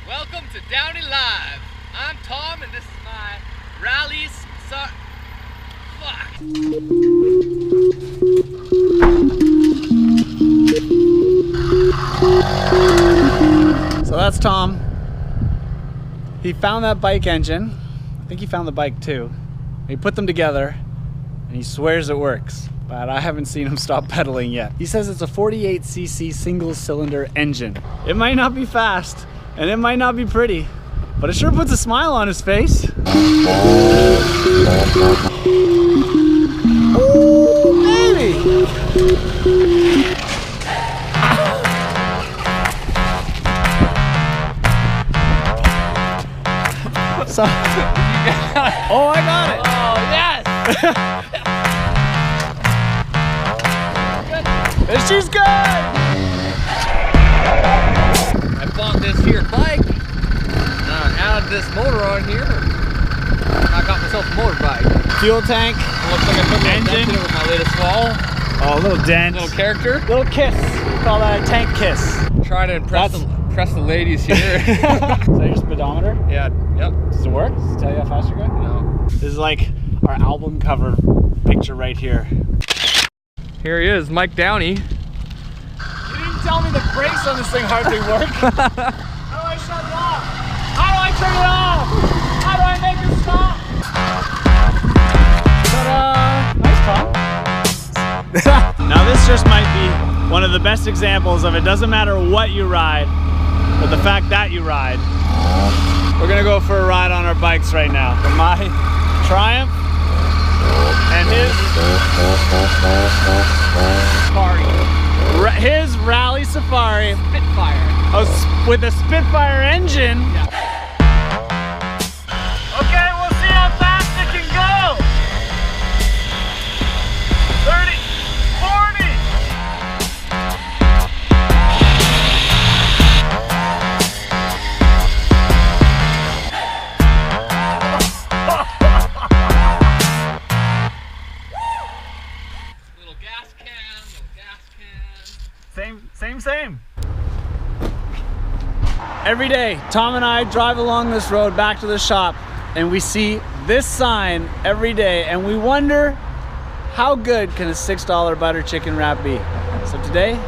Welcome to Downey Live. I'm Tom and this is my rally So that's Tom. He found that bike engine. I think he found the bike too. He put them together and he swears it works, but I haven't seen him stop pedaling yet. He says it's a 48cc single cylinder engine. It might not be fast and it might not be pretty, but it sure puts a smile on his face. Oh, baby! So, oh, I got it! Oh, yes! And she's good! I bought this here bike. Added this motor on here. I got myself a motorbike. Fuel tank. Looks like I put a little dent Engine. in it with my latest wall. Oh, a little dent. Little character. Little kiss. Call that a tank kiss. Trying to impress the ladies here. Is that your speedometer? Yeah, yep. Does it work? Does it tell you how fast you're going? No. This is like our album cover picture right here. Here he is, Mike Downey. You didn't tell me the brakes on this thing hardly work. How do I shut it off? How do I turn it off? How do I make it stop? Ta-da! Nice, Tom. Now this just might be one of the best examples of it doesn't matter what you ride, but the fact that you ride. We're gonna go for a ride on our bikes right now. For my Triumph and his Rally Safari Spitfire. with a Spitfire engine. Yeah. Okay, we'll see how fast it can go. 30, 40. Little gas can, little gas can. Same. Every day, Tom and I drive along this road back to the shop and we see this sign every day and we wonder how good can a $6 butter chicken wrap be? So today,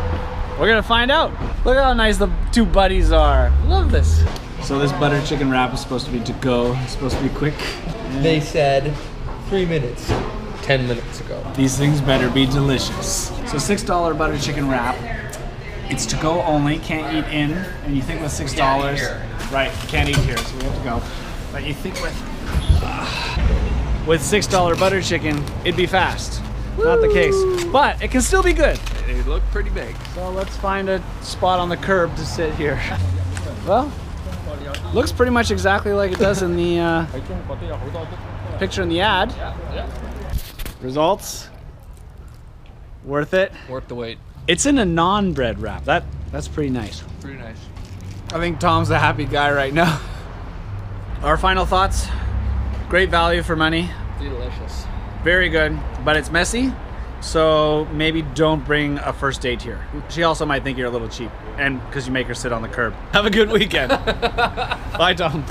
we're gonna find out. Look how nice the two buddies are. Love this. So this butter chicken wrap is supposed to be to go. It's supposed to be quick. They said 3 minutes 10 minutes ago. These things better be delicious. So $6 butter chicken wrap. It's to go only, can't eat in. And you think with $6, right, can't eat here, so we have to go. But you think with $6 butter chicken, it'd be fast. Woo! Not the case, but it can still be good. They look pretty big. So let's find a spot on the curb to sit here. Well, looks pretty much exactly like it does in the picture in the ad. Yeah. Results, worth it. Worth the wait. It's in a non-bread wrap. That's pretty nice. Pretty nice. I think Tom's a happy guy right now. Our final thoughts, great value for money. Delicious. Very good, but it's messy. So maybe don't bring a first date here. She also might think you're a little cheap and because you make her sit on the curb. Have a good weekend. Bye, Tom.